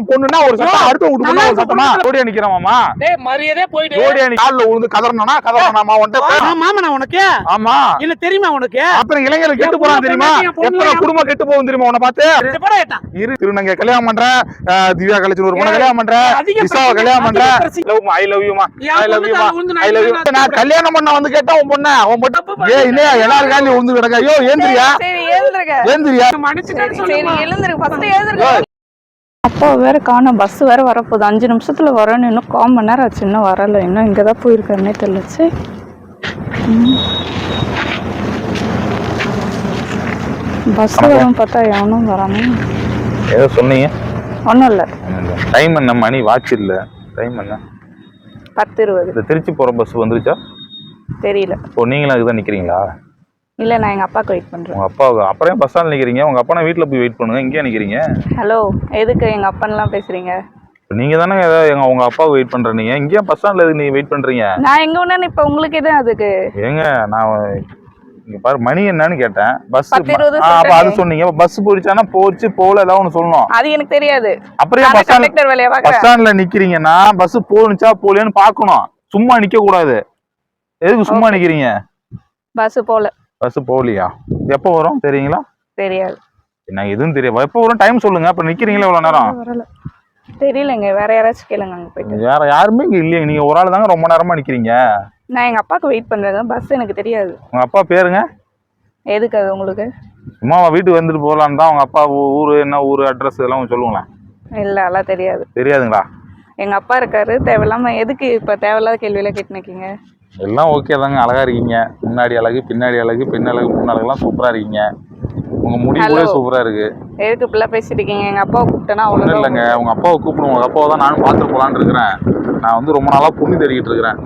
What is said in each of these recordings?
பொண்ணுன்னா ஒரு சட்டம், அடுத்த வீட்டுக்கு ஒரு சட்டமா? ஜோடியா நிக்கிறேன் மாமா. டேய் மரியாதையா போயிடு. ஜோடியா நீ கால்ல விழுந்து கதறனாமா உன்கிட்ட? மாமா நான் உனக்கு. ஆமா. என்ன தெரியுமா உனக்கு? அப்புறம் இளைஞர்கள் கெட்டு போறான் தெரியுமா? எத்தனை குடும்பம் கெட்டு போகும் தெரியுமா உன்னை பார்த்து? இரு திருநங்கை கல்யாணம் பண்ற, திவ்யா கலைச்சல் ஒரு பொண்ணை கல்யாணம் பண்ற, விசாவை கல்யாணம் பண்ற. ஐ லவ் யூ மா, ஐ லவ் யூ மா, ஐ லவ் யூ. நான் கல்யாணம் பண்ண வந்து கேட்டா உன் பொண்ணு அவன் மட்டும் இல்லையா எல்லாரும் காலையும் விழுந்து கிடக்க. ஐயோ ஏந்திரியா, ஏந்திரியா, சரி எழுந்திருக்கு, ஃபர்ஸ்ட் எழுந்திருக்கு. அப்பா வேற காணோம், பஸ் வேற வரப்போகுது, 5 நிமிஷத்துல வரணும், இன்னும் 1/4 மணி நேரம் ஆச்சு, இன்னும் வரல, இன்னும் இங்கதான் போயிருக்காருன்னே தெரியலச்சு. பஸ் வரும் பார்த்தா எவனும் வராம. ஏதோ சொன்னீங்க? ஒன்றும் இல்லை. டைம் என்ன மணி? வாட்ச் இல்ல, டைம் என்ன? 10:20. இந்த திருச்சி போற பஸ் வந்துருச்சா தெரியல. இப்போ நீங்களும் அதுதான் நிக்கிறீங்களா? இல்லை, நான் எங்கள் அப்பாவுக்கு வெயிட் பண்ணுறேன். உங்கள் அப்பாவுக்கு? அப்புறம் பஸ் ஸ்டாண்ட் நிற்கிறீங்க, உங்கள் அப்பா வீட்டில் போய் வெயிட் பண்ணுங்க, இங்கே நிற்கிறீங்க. ஹலோ, எதுக்கு எங்கள் அப்பன்லாம் பேசுகிறீங்க? நீங்கள் தானே ஏதாவது உங்கள் அப்பாவுக்கு வெயிட் பண்ணுறீங்க, இங்கேயும் பஸ் ஸ்டாண்டில் எதுக்கு நீங்கள் வெயிட் பண்ணுறீங்க? நான் எங்கே ஒன்று இப்போ உங்களுக்கு எதுவும் அதுக்கு ஏங்க நான் இங்கே பாரு மணி என்னன்னு கேட்டேன். பஸ் 10:20 அப்போ அது சொன்னீங்க. பஸ் போயிடுச்சானா போச்சு போகல ஏதாவது ஒன்று சொல்லணும். அது எனக்கு தெரியாது. அப்புறம் பஸ் ஸ்டாண்டில் நிற்கிறீங்கன்னா பஸ் போனுச்சா போகலையான்னு பார்க்கணும், சும்மா நிற்கக்கூடாது. எதுக்கு சும்மா நிற்கிறீங்க? பஸ் போகல. பஸ் போகலையா? எப்போ வரும் தெரியுங்களா? தெரியாது. எனக்கு எதுவும் தெரியாது. எப்போ வரும் டைம் சொல்லுங்க. அப்புறம் நிற்கிறீங்களா இவ்வளோ நேரம்? வரல, தெரியலங்க. வேற யாராச்சும் கேளுங்க அங்கே போயிட்டு. வேற யாருமே இங்கே இல்லையா? நீங்கள் ஒரு ஆள் தாங்க ரொம்ப நேரமாக நிற்கிறீங்க. நான் எங்கள் அப்பாவுக்கு வெயிட் பண்ணுறேங்க, பஸ் எனக்கு தெரியாது. உங்கள் அப்பா பேருங்க? எதுக்கு அது உங்களுக்கு? சும்மா வீட்டுக்கு வந்துட்டு போகலான்னு தான். உங்கள் அப்பா ஊர் என்ன ஊர், அட்ரஸ் இதெல்லாம் கொஞ்சம் சொல்லுங்களேன். இல்லை, அதெல்லாம் தெரியாது. தெரியாதுங்களா? எங்கள் அப்பா இருக்காரு, தேவையில்லாம எதுக்கு இப்போ தேவையில்லாத கேள்வியெல்லாம் கேட்டு நிற்கிங்க? எல்லாம் ஓகே தாங்க, அழகா இருக்கீங்க. முன்னாடி அழகு, பின்னாடி அழகு, பெண் அழகு, முன் அழகுலாம் சூப்பராக இருக்கீங்க. உங்கள் முடி கூட சூப்பராக இருக்கு. எதுக்கு இப்படிலாம் பேசிட்டு இருக்கீங்க? எங்கள் அப்பாவை கூப்பிட்டேன்னா ஒன்றும் இல்லைங்க. உங்கள் அப்பாவை கூப்பிடுவோம். உங்கள் அப்பாவை தான் நானும் பார்த்துட்டு போகலான்னு இருக்கிறேன். நான் வந்து ரொம்ப நாளாக பொண்ணு தேடிக்கிட்டு இருக்கிறேன்,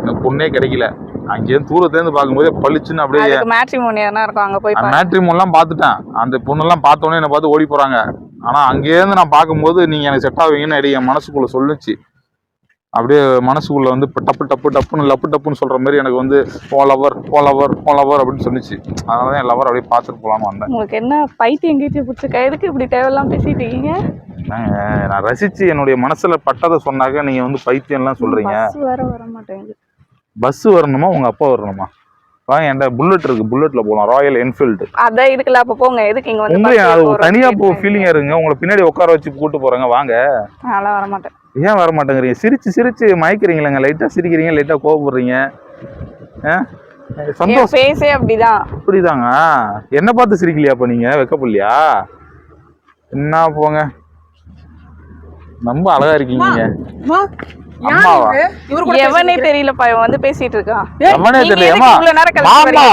எனக்கு பொண்ணே கிடைக்கல. அங்கேருந்து தூரத்துலேருந்து பார்க்கும்போது பளிச்சுன்னு அப்படியே மேட்ரிமோனியா இருக்கும், அங்கே போய் மேட்ரிமோன்லாம் பார்த்துட்டேன். அந்த பொண்ணெல்லாம் பார்த்தோன்னே என்னை பார்த்து ஓடி போகிறாங்க. ஆனால் அங்கேருந்து நான் பார்க்கும்போது நீங்கள் எனக்கு செட் ஆவீங்கன்னு என் மனசுக்குள்ளே சொல்லுச்சு. அப்படியே மனசுக்குள்ள வந்து டப்பு டப்பு டப்புன்னு லப்பு டப்புன்னு சொல்ற மாதிரி எனக்கு வந்து லவர் அப்படின்னு சொன்னிச்சு. அதனால தான் என் லவர் அப்படியே பார்த்துட்டு போகலான்னு வந்தேன். உங்களுக்கு என்ன பைத்தியம் கீச்சு பிடிச்சிருக்கா? எதுக்கு இப்படி தேவையெல்லாம் பேசிட்டு இருக்கீங்க? நான் ரசிச்சு என்னுடைய மனசுல பட்டதை சொன்னாக்க நீங்க வந்து பைத்தியம்லாம் சொல்றீங்க. வர மாட்டேங்குது. பஸ் வரணுமா உங்க அப்பா வரணுமா? வாங்க, என்கிட்ட புல்லட் இருக்கு, புல்லட்ல போகலாம், ராயல் என்ஃபீல்டு. அதான் இருக்குல்ல, அப்ப போங்க. எதுக்கு இங்க வந்து உங்களுக்கு அது தனியா ஃபீலிங்கா இருங்க. உங்களை பின்னாடி உட்கார வச்சு கூட்டு போறாங்க, வாங்க. அதெல்லாம் வர மாட்டேன். ஏன் வர மாட்டேங்கிறீங்க? சிரிச்சு மயக்கிறீங்களேங்க, லைட்டா சிரிக்கிறீங்க, லைட்டா கோவப்படுறீங்க. சந்தோஷம் பேசே அப்படிதான். அப்படிதாங்க. என்ன பார்த்து சிரிக்கலையா? அப்ப நீங்க வெக்கப்படலையா? என்ன போங்க, ரொம்ப அழகா இருக்கீங்க. எவனே தெரியலப்பா, இவன் வந்து பேசிட்டு இருக்கான். எவனே தெரியலமா?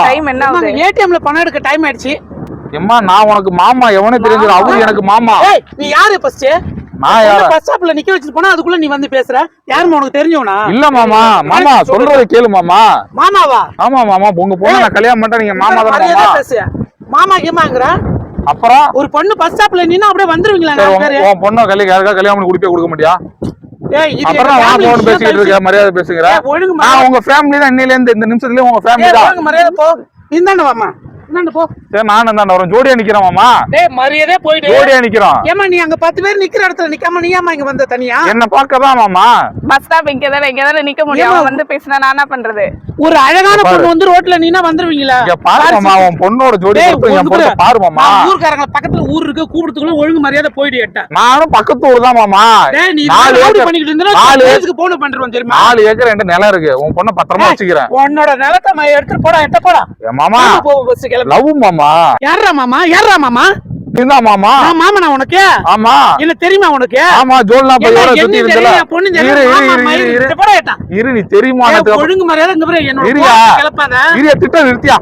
டைம் என்ன ஆகுது? ஏடிஎம்ல பணம் எடுக்க டைம் ஆயிடுச்சு. எம்மா நான் உனக்கு மாமா, எவனே தெரிஞ்சது அவரு எனக்கு மாமா. நீ யாரு ஃபர்ஸ்ட்? நான் யார பஸ் ஸ்டாப்ல நிக்க வச்சிட்டு போனா அதுக்குள்ள நீ வந்து பேசுற? யாருமா உனக்கு தெரிஞ்சவனா? இல்ல மாமா சொல்றத கேளு மாமா. மாமாவா? ஆமா மாமா, உங்க பொண்ணு நான் கல்யாணம் பண்ணிட்டேன், நீங்க மாமா தான மாமா? பேசு. மாமா கேமாங்கற. அப்புறம் ஒரு பொண்ணு பஸ் ஸ்டாப்ல நின்னா அப்படியே வந்துருவீங்களா? உன் பொண்ணு கல்யாணம் பண்ணி கொடுக்க மாட்டியா? அப்புறம் நான் போன் பேசிட்டு இருக்க, மரியாதை பேசுங்கற. நான் உங்க ஃபேமிலி தான், இன்னையில இருந்து இந்த நிமிஷத்துல உங்க ஃபேமிலி தான். மரியாதை போ. இந்தாண்ட வாமா, இந்தாண்ட போ. சரி, நானும் தான் வரேன். ஜோடியா நிக்கிறேன் மாமா. டேய் மரியாதை போய்டு. ஜோடியா நிக்கிறோம். ஏமா நீ அங்க 10 பேர் நிக்கிற இடத்துல நிக்காம நீ ஏமா இங்க வந்த தனியா? என்ன பார்க்கதான் மாமா. பஸ் ஸ்டாப் இங்கதானே நிக்க முடியும். அவன் வந்து பேசினா நான் என்ன பண்றது? ஒரு அழகான பொண்ணு வந்து ரோட்ல நீனா வந்துருவீங்களா? இங்க பாரு மாமா, உன் பொண்ணோட ஜோடி என் பொண்ணு பாரு மாமா. ஊர்க்காரங்க பக்கத்துல ஊர் இருக்கு, கூப்பிடுறதுக்குள்ள ஒழுங்கு மரியாதை போய்டு. ஏட்ட நானும் பக்கத்து ஊர் தான் மாமா. டேய் நீ 4 ஏக்கர் பண்ணிட்டு இருந்தா 4 ஏக்கருக்கு போன் பண்றோம் தெரியுமா? 4 ஏக்கர் என்கிட்ட நிலம் இருக்கு. உன் பொண்ண பத்திரமா வச்சுக்கிறேன். உன்னோட நிலத்தை எடுத்து போடா, எட்ட போடா மாமா. போ பஸ் கிளம்பு. லவ் மாமா. யாரா மாமா? நீதான் மாமா. நான் மாமனா உனக்கு? ஆமா. என்ன தெரியுமா உனக்கு? ஆமா, ஜோல்னா பையோட சுத்தி இருந்தல. இரு நீ தெரியுமா? ஒழுங்கு மரியாதை இங்க பாரு, என்னோட கிளப்பாத. இரு திட்ட நிறுத்தியா?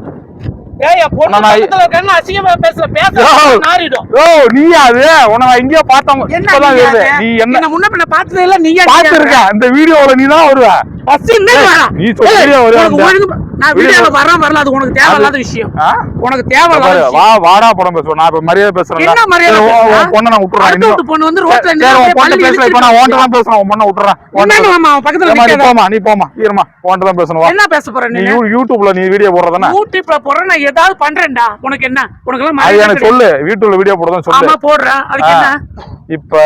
ஏய் பொண்ணு பக்கத்துல இருக்கேன்னு அசிங்கமா பேச நாரிடும். ஓ நீயா அது? உன்னை நான் எங்கேயோ பார்த்தோம். இப்பதான் வருது. நீ என்ன முன்ன பின்ன பார்த்ததே இல்ல. நீ பாத்துருக்க? இந்த வீடியோல நீ தான் வருவ. பஸ் இன்னைக்கு வரா நீ சொல்றியா நான் வீடியோல வரல அது உனக்கு தேவையில்லாத விஷயம். உனக்கு தேவையில்லாத விஷயம். வா வாடா படம் பேசுறேன். நான் இப்ப மரியாதை பேசுறேன். என்ன மரியாதை? பொண்ணை நான் விட்டுறேன். அடுத்த பொண்ணு வந்து ரோட்ல பொண்ணு பேசல. இப்ப நான் ஓன்ட்ட தான் பேசுறேன். பொண்ணை விட்டுறேன். அவன் பக்கத்துல நிக்காத. நீ போமா இருமா. ஓன்ட்ட தான் பேசணும். என்ன பேச போற நீ? யூடியூப்ல நீ வீடியோ போடுறதானே? யூடியூப்ல போற நான் ஏதாவது பண்றேன்டா. உனக்கு என்ன? உனக்கு எல்லாம் அது எனக்கு சொல்லு. யூடியூப்ல வீடியோ போடுறதுன்னு சொல்லு. ஆமா போடுறேன். அதுக்கு என்ன? இப்ப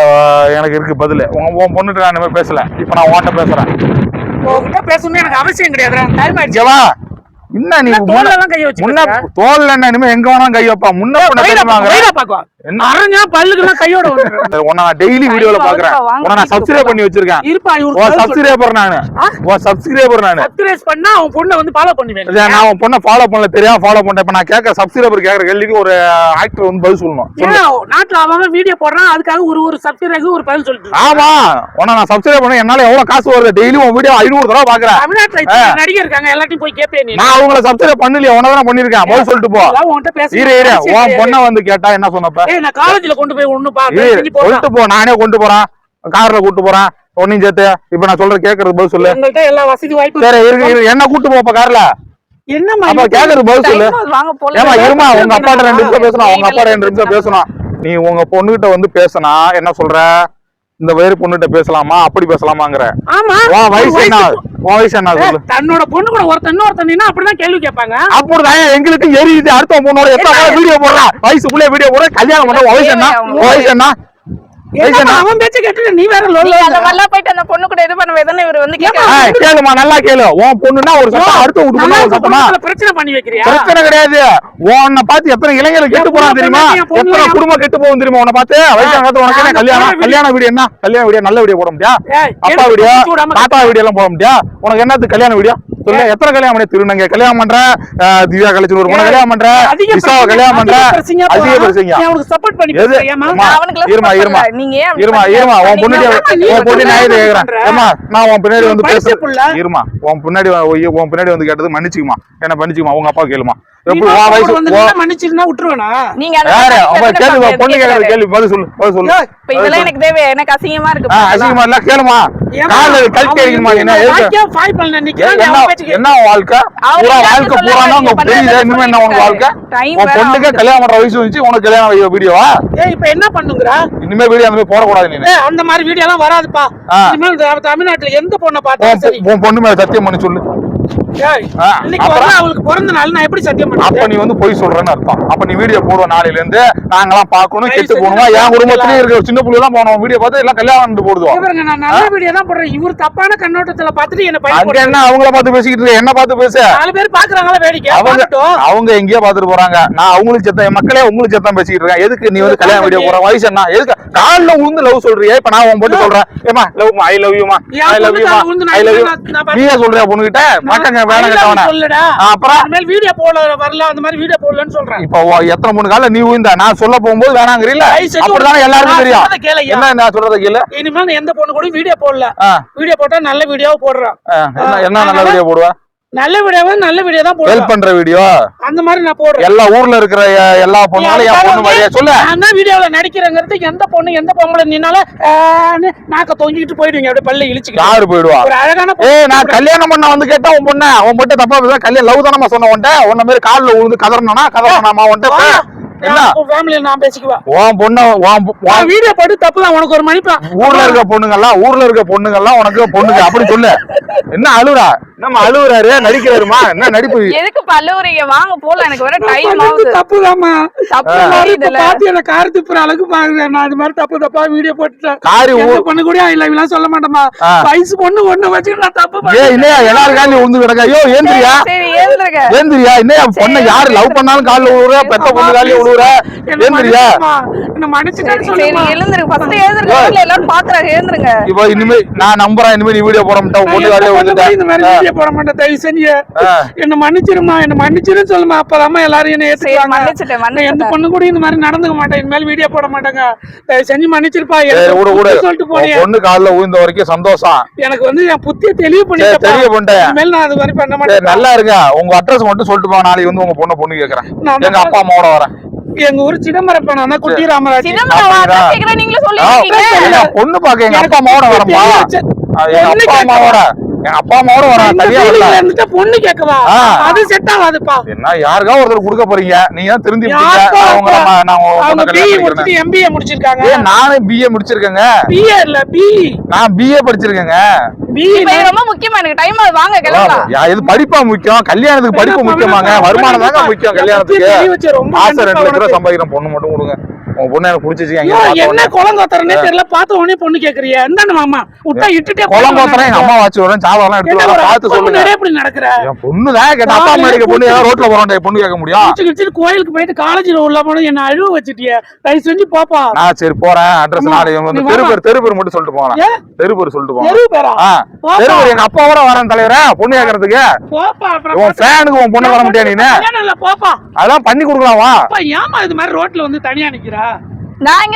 எனக்கு இருக்கு பதில். உன் பொண்ணுட்ட நான் இனிமே பேசல. இப்ப நான் ஓன்ட்ட பேசுறேன். உன்கிட்ட பேசணும்னு எனக்கு அவசியம் கிடையாது. டைம் ஆயிடுச்சு. வா. என்ன நீ தோல்லலாம் கை வச்சு முன்ன தோல்ல என்ன இனிமே எங்க வேணாலும் கை வைப்பா. முன்ன என்ன அரஞ்சா பல்லுக்குலாம் கையோட வந்துரு. உன்னை நான் டெய்லி வீடியோல பாக்குறேன். உன்னை நான் சப்ஸ்கிரைப் பண்ணி வச்சிருக்கேன். இருப்பா உன் சப்ஸ்கிரைபர் நானு. உன் சப்ஸ்கிரைபர் நானு. சப்ஸ்கிரைப் பண்ணா அவன் பொண்ணை வந்து ஃபாலோ பண்ணுவேன். நான் உன் பொண்ணை ஃபாலோ பண்ணல தெரியாம ஃபாலோ பண்ணேன். இப்ப நான் கேட்க சப்ஸ்கிரைபர் கேக்குற கேள்விக்கு ஒரு ஆக்டர் வந்து பதில் சொல்லணும். நாட்டுல அவன் வீடியோ போடுறான். அதுக்காக ஒரு சப்ஸ்கிரைபருக்கு ஒரு பதில் சொல்லிட்டு. ஆமா உன்னை நான் சப்ஸ்கிரைப் பண்ண என்னால எவ்வளவு காசு வருது? டெய்லி உன் வீடியோ 500 தடவை பாக்குறேன். தமிழ்நாட்டுல நடிகர் இருக்காங்க. எல்லாத்தையும் போய் கேப்பேன் நீ. நான் அவங்கள சப்ஸ்கிரைப் பண்ணலையே. உனதான் பண்ணிருக்கேன். பதில் சொல்லிட்டு போ. இரு உன் பொண்ணை வந்து கேட்டா என்ன சொன்னப்ப? நான் காலேஜ்ல கொண்டு போய் ஒண்ணு கொண்டு போ. நானே கொண்டு போறேன். கார்ல கூட்டு போறேன். ஒன்னும் சேர்த்து இப்ப நான் சொல்ற கேக்குறது பதில் சொல்லு. உங்கள்ட்ட எல்லா வசதி வாய்ப்பு சரி இருக்கு. என்ன கூட்டு போப்ப கார்ல? என்னம்மா அப்ப கேக்குறது பதில் சொல்லு. ஏமா இருமா. உங்க அப்பாட்ட 2 நிமிஷம் பேசணும். உங்க அப்பா 2 நிமிஷம் பேசணும். நீ உங்க பொண்ணுகிட்ட வந்து பேசினா என்ன சொல்ற? இந்த வேறு பொண்ணுகிட்ட பேசலாமா அப்படி பேசலாமாங்கற? ஆமா. உன் வயசு என்ன? உன் வயசு என்ன சொல்லு. தன்னோட பொண்ணு கூட இன்னொருத்தனா அப்படிதான் கேள்வி கேட்பாங்க. அப்படிதான் எங்களுக்கு எரியுது. அடுத்த பொண்ணோட எத்தனை வீடியோ போடுறா? வயசுக்குள்ளே வீடியோ போடுற. கல்யாணம் பண்ண வயசு என்ன? வயசு என்ன? அவன் பேச்ச கேட்டு நீ வேற போயிட்டு அந்த பொண்ணு கூட இது பண்ண இவரு வந்து கேளுமா. நல்லா கேளு. உன் பொண்ணுன்னா ஒரு சட்டம், அடுத்த வீட்டுக்குள்ள ஒரு சட்டமா? பிரச்சனை பண்ணி வைக்கிறியா? பிரச்சனை கிடையாது. உன்னை பார்த்து எத்தனை இளைஞர்கள் கெட்டு போறான் தெரியுமா? எத்தனை குடும்பம் கெட்டு போகும் தெரியுமா? உன்னை பார்த்து வயசான காலத்துல உனக்கு என்ன கல்யாணம்? கல்யாண வீடியோ என்ன? கல்யாண வீடியோ நல்ல வீடியோ போட முடியா? அப்பா வீடியோ தாத்தா வீடியோ எல்லாம் போட முடியா? உனக்கு என்னது கல்யாண வீடியோ சொல்லு. எத்தனை கல்யாணம் பண்ணி திருநங்க கல்யாணம் பண்ற? திவ்யா கலைச்சல் ஒரு பொண்ணை கல்யாணம் பண்ற. விசாவை கல்யாணம் பண்ற. அதிக பிரச்சனை. அவனுக்கு சப்போர்ட் பண்ணி இருமா இருமா இருமா இருமா. உன் பொண்ணு நான் இது கேக்குறேன். ஏமா நான் உன் பின்னாடி வந்து பேசுறேன். இருமா. உன் பின்னாடி வந்து கேட்டது மன்னிச்சுக்குமா. என்ன மன்னிச்சுக்குமா. உங்க அப்பா கேளுமா. எப்படி உன் வயசு மன்னிச்சிருந்தா விட்டுருவேனா? நீங்க கேள்வி பொண்ணு கேக்குற கேள்வி பதில் சொல்லு. பதில் சொல்லு. இப்ப இதெல்லாம் எனக்கு தேவை. எனக்கு அசிங்கமா இருக்கு. அசிங்கமா இல்ல கேளுமா. கால்ல கல்ட்டி அடிக்குமா? என்ன வாழ்க்கை? பூரா வாழ்க்கை பூரா உங்க புரியுதா? இனிமே என்ன உனக்கு வாழ்க்கை? உன் பொண்ணுக்கு கல்யாணம் பண்ற வயசு வந்துச்சு. உனக்கு கல்யாணம் வீடியோவா? இப்ப என்ன பண்ணுங்கறா? இனிமே வீடியோ அந்த மாதிரி போடக்கூடாது. நீ அந்த மாதிரி வீடியோ எல்லாம் வராதுப்பா. இனிமேல் தமிழ்நாட்டுல எந்த பொண்ணை பார்த்தா உன் பொண்ணு மேல சத்தியம் பண்ணி சொல்லு. அவளுக்கு பிறந்த நாள் நான் எப்படி சத்தியம் பண்ண? அப்ப நீ வந்து பொய் சொல்றேன்னு அர்த்தம். அப்ப நீ வீடியோ போடுற நாளையில இருந்து நாங்கெல்லாம் பாக்கணும். கெட்டு போகணுமா? என் குடும்பத்திலேயே இருக்கிற சின்ன பிள்ளை எல்லாம் போனோம். வீடியோ பார்த்து எல்லாம் கல்யாணம் போடுவோம். நான் நல்ல வீடியோ தான் போடுறேன். இவர் தப்பான கண்ணோட்டத்துல பாத்துட்டு என்ன என்ன அவங்கள பார்த்து பேசிக்கிட்டு இருக்க? என்ன பார்த்து பேச? 4 பேர் பாக்குறாங்களா வேடிக்கை? அவங்க எங்கேயோ பாத்துட்டு போறாங்க. நான் அவங்களுக்கு செத்த மக்களே உங்களுக்கு செத்தான் பேசிக்கிட்டு இருக்கேன். எதுக்கு நீ வந்து கல்யாண வீடியோ போற? வயசு என்ன? எதுக்கு கால்ல உழுந்து லவ் சொல்றியா? இப்ப நான் உன் பொண்ணு சொல்றேன். ஏமா லவ் ஐ லவ் யூமா ஐ லவ் யூமா ஐ லவ் யூ. நீயே சொல்றியா பொண்ணுகிட்ட? மக்கங்க வேணாம் கேட்டவன. அப்புறம் மேல் வீடியோ போட வரல. அந்த மாதிரி வீடியோ போடலன்னு சொல்றேன். இப்போ எத்தனை பொண்ணு கால நீ உயிந்தா? நான் சொல்ல போகும்போது வேணாங்கறீல. அப்படிதான் எல்லாருக்கும் தெரியும். என்ன நான் சொல்றத கேளு. இனிமேல் எந்த பொண்ணு கூட வீடியோ போடல. வீடியோ போட்டா நல்ல வீடியோவா போடுறேன். என்ன நல்ல வீடியோ போடுவா? நல்ல வீடியோ தான் போடுறேன். ஹெல்ப் பண்ற வீடியோ அந்த மாதிரி நான் போடுறேன். எல்லா ஊர்ல இருக்கிற எல்லா பொண்ணுங்களும் என் பொண்ணு மாதிரியே சொல்லு. நான் வீடியோல நடிக்கிறேங்கிறது எந்த பொண்ணு எந்த பொம்பளை நின்னால நாக்க தொங்கிட்டு போயிடுவீங்க. அப்படியே பல்ல இழுச்சிட்டு யாரு போயிடுவா? ஒரு அழகான நான் கல்யாணம் பண்ண வந்து கேட்டா உன் பொண்ணு அவன் மட்டும் தப்பா பேசுறா. கல்யாணம் லவ் தானமா சொன்ன உன்ட்ட. உன்ன மாதிரி கால்ல விழுந்து கதறனாமா உன்ட்ட? என்ன ஃபேமிலில நான் பேசிக்குவா. உன் பொண்ணு வீடியோ போட்டு தப்புதான். உனக்கு ஒரு மணிப்பா. ஊர்ல இருக்க பொண்ணுங்கெல்லாம் உனக்கு பொண்ணுங்க அப்படி சொல்லு. என்ன அழுவுறா? நம்ம அழுவுறாரு நடிக்கிறாருமா? என்ன நடிப்பு? எதுக்கு அழுவுறீங்க? வாங்க போலாம். எனக்கு வர டைம் ஆகுது. தப்புதாம்மா. தப்பு இதெல்லாம் பாத்து என்ன கார் திப்புற அளவுக்கு பாக்குறேன். நான் இது மாதிரி தப்பா வீடியோ போட்டுட்டேன். காரி பொண்ணு கூட இல்ல சொல்ல மாட்டேமா. வயசு பொண்ணு ஒண்ணு வச்சு நான் தப்பு பண்ணேன். இல்லையா எல்லாரும் காலையில உந்து கிடக்க. ஐயோ ஏந்திரியா? சரி ஏந்திருங்க. ஏந்திரியா? இன்னையா பொண்ணு யாரு லவ் பண்ணாலும் கால்ல விழுற? பெத்த பொண்ணு காலையில விழுற? ஏந்திரியா? என்ன மன்னிச்சுட்டேன்னு சரி சொல்லுமா. எழுந்திருங்க. ஃபர்ஸ்ட் எழுந்திருங்க. வீட்ல எல்லாரும் பாக்குறாங்க. எழுந்திருங்க. இப்போ இனிமே நான் நம்புறேன். இனிமே நீ வீடியோ போட மாட்டே. பொண்ணு காலையில விழுந்துட்டா. இந்த மாதிரி வீடியோ போட மாட்டேன். தயவு செஞ்சு என்ன மன்னிச்சிருமா. என்ன மன்னிச்சிருன்னு சொல்லுமா. அப்பதான் எல்லாரும் என்ன ஏத்துக்குவாங்க. மன்னிச்சிட்டேன். எந்த பொண்ணு கூட இந்த மாதிரி நடந்துக்க மாட்டேன். இனிமேல் வீடியோ போட மாட்டாங்க. தயவு செஞ்சு மன்னிச்சிருப்பா. சொல்லிட்டு போனேன். பொண்ணு கால்ல விழுந்த வரைக்கும் சந்தோஷம். எனக்கு வந்து என் புத்திய தெளிவு பண்ணிட்டேன். இனிமேல் நான் அது மாதிரி பண்ண மாட்டேன். நல்லா இருங்க. உங்க அட்ரஸ் மட்டும் சொல்லிட்டு போங்க. நாளைக்கு வந்து உங்க பொண்ணு கேக்குறேன். எங்க அப்பா அம்மாவோட வரேன். எங்க ஊர் சிதம்பரம் பண்ணா குட்டி ராமராஜ். நீங்களும் சொல்லிருக்கீங்க. பொண்ணு பாக்க எங்க அப்பா அம்மாவோட வரப்பா. எங்க அப்பா அம்மாவோட எங்க அப்பா அம்மாவோட வரேன் தனியா வரல. இருந்துட்டு பொண்ணு கேட்கவா? அது செட் ஆகாதுப்பா. என்ன யாருக்கா ஒருத்தர் கொடுக்க போறீங்க, நீங்க தான் திருந்தி யாருக்கோ அவங்க BE முடிச்சீங்க. முடிச்சிட்டு MBA முடிச்சிருக்காங்க. நானும் BA முடிச்சிருக்கேங்க. BA இல்ல BE. நான் BA படிச்சிருக்கேங்க. இப்ப ரொம்ப முக்கியமா எனக்கு டைம் ஆகுது, வாங்க கிளம்பலாம். இது படிப்பா முக்கியம், கல்யாணத்துக்கு படிப்பு முக்கியமாங்க, வருமானம் தாங்க முக்கியம் கல்யாணத்துக்கு. ஆசை 2 லட்சம் ரூபாய் சம்பாதிக்கிற பொண்ணு மட்டும் கொடுங்க. உங்க பொண்ணு எனக்கு பிடிச்சிச்சு. என்ன குளங்கோத்தரனே தெரியல, பார்த்த உடனே பொண்ணு கேக்குறியா? என்னன்னு மாமா விட்டா இட்டுட்டே குளங்கோத்தரம் எங்க அம்மா வாச்சு வரேன், சாவெல்லாம் எடுத்து வர பார்த்து சொல்லுங்க. எப்படி நடக்கிற என் பொண்ணு தான் கேட்ட, அப்பா அம்மா இருக்க பொண்ணு ஏதாவது ரோட்ல போறோம் பொண்ணு கேட்க முடியும்? கோயிலுக்கு போயிட்டு காலேஜ்ல உள்ள போன என்ன அழுவ வச்சிட்டிய, தயவு செஞ்சு பாப்பா. நான் சரி போறேன், அட்ரஸ் நாளைக்கு தெரு பேர் மட்டும் சொல்லிட்டு போறேன். தெரு பேர் சொல்லிட்டு போறேன். தெரு பேர் எங்க அப்பாவோட வரேன் தலைவரே, பொண்ணு கேட்கறதுக்கு. உன் ஃபேனுக்கு உன் பொண்ணு வர முடியாது நீ? போப்பா, அதெல்லாம் பண்ணி கொடுக்கலாம் வா. ஏமா இது மாதிரி ரோட்ல வந்து தனியா நிக்கிறா? நான் இங்க